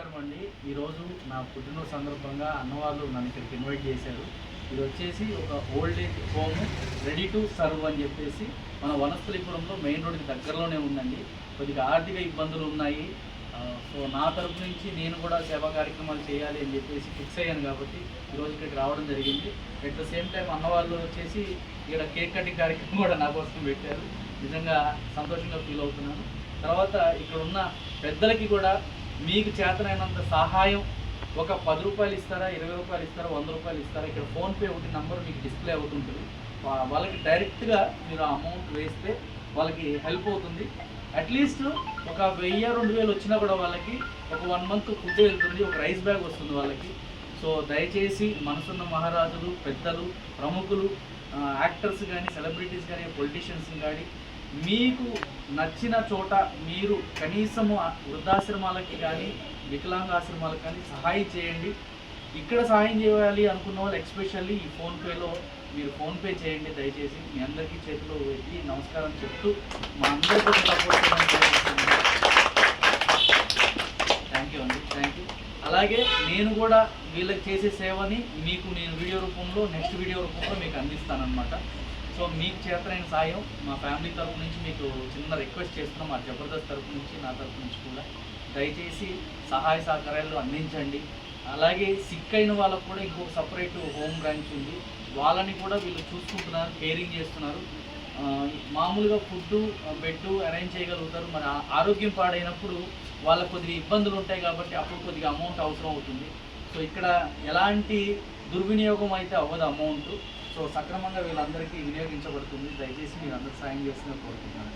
నమస్కారం అండి. ఈరోజు నా పుట్టినరోజు సందర్భంగా అన్నవాళ్ళు నన్ను ఇక్కడికి ఇన్వైట్ చేశారు. ఇది వచ్చేసి ఒక old age home ready to serve అని చెప్పేసి మన వనస్థలిపురంలో మెయిన్ రోడ్కి దగ్గరలోనే ఉందండి. కొద్దిగా ఆర్థిక ఇబ్బందులు ఉన్నాయి. సో నా తరపు నుంచి నేను కూడా సేవా కార్యక్రమాలు చేయాలి అని చెప్పేసి ఫిక్స్ అయ్యాను కాబట్టి ఈరోజు ఇక్కడికి రావడం జరిగింది. అట్ ద సేమ్ టైం అన్నవాళ్ళు వచ్చేసి ఇక్కడ కేక్ కటింగ్ కార్యక్రమం కూడా నా కోసం పెట్టారు. నిజంగా సంతోషంగా ఫీల్ అవుతున్నాను. తర్వాత ఇక్కడ ఉన్న పెద్దలకి కూడా మీకు చేతనైనంత సహాయం ఒక 10 రూపాయలు ఇస్తారా, 20 రూపాయలు ఇస్తారా, 100 రూపాయలు ఇస్తారా, ఇక్కడ ఫోన్పే ఒకటి నంబర్ మీకు డిస్ప్లే అవుతుంటుంది. వాళ్ళకి డైరెక్ట్గా మీరు అమౌంట్ వేస్తే వాళ్ళకి హెల్ప్ అవుతుంది. అట్లీస్ట్ ఒక 1000-2000 వచ్చినా కూడా వాళ్ళకి ఒక 1 మంత్ ఫుడ్ వెళ్తుంది, ఒక రైస్ బ్యాగ్ వస్తుంది వాళ్ళకి. సో దయచేసి మనసున్న మహారాజులు, పెద్దలు, ప్రముఖులు, యాక్టర్స్ కానీ, సెలబ్రిటీస్ కానీ, పొలిటీషియన్స్ కానీ మీకు నచ్చిన చోట మీరు కనీసము వృద్ధాశ్రమాలకి కానీ, వికలాంగాశ్రమాలకు కానీ సహాయం చేయండి. ఇక్కడ సహాయం చేయాలి అనుకున్న వాళ్ళు ఎక్స్పెషల్లీ ఈ ఫోన్పేలో మీరు ఫోన్పే చేయండి. దయచేసి మీ అందరికీ చేతిలో పెట్టి నమస్కారం చెప్తూ మా అందరికీ సపోర్ట్ థ్యాంక్ యూ అండి, థ్యాంక్ యూ. అలాగే నేను కూడా వీళ్ళకి చేసే సేవని మీకు నేను వీడియో రూపంలో నెక్స్ట్ వీడియో రూపంలో మీకు అందిస్తానన్నమాట. సో మీకు చేతనైన సాయం మా ఫ్యామిలీ తరఫు నుంచి మీకు చిన్న రిక్వెస్ట్ చేస్తున్నాం. మా జబర్దస్త్ తరఫు నుంచి, నా తరఫు నుంచి కూడా దయచేసి సహాయ సహకారాలు అందించండి. అలాగే సిక్ అయిన వాళ్ళకు కూడా ఇంకొక సపరేట్ హోమ్ బ్రాంచ్ ఉంది. వాళ్ళని కూడా వీళ్ళు చూసుకుంటున్నారు, కేరింగ్ చేస్తున్నారు. మామూలుగా ఫుడ్డు, బెడ్ అరేంజ్ చేయగలుగుతారు. మరి ఆరోగ్యం పాడైనప్పుడు వాళ్ళకు కొద్దిగా ఇబ్బందులు ఉంటాయి కాబట్టి అప్పుడు కొద్దిగా అమౌంట్ అవసరం అవుతుంది. సో ఇక్కడ ఎలాంటి దుర్వినియోగం అయితే అవ్వదు అమౌంట్. సో సక్రమంగా వీళ్ళందరికీ వినియోగించబడుతుంది. దయచేసి మీరు అందరూ సాయం చేస్తున్నారు కోరుకుంటున్నాను.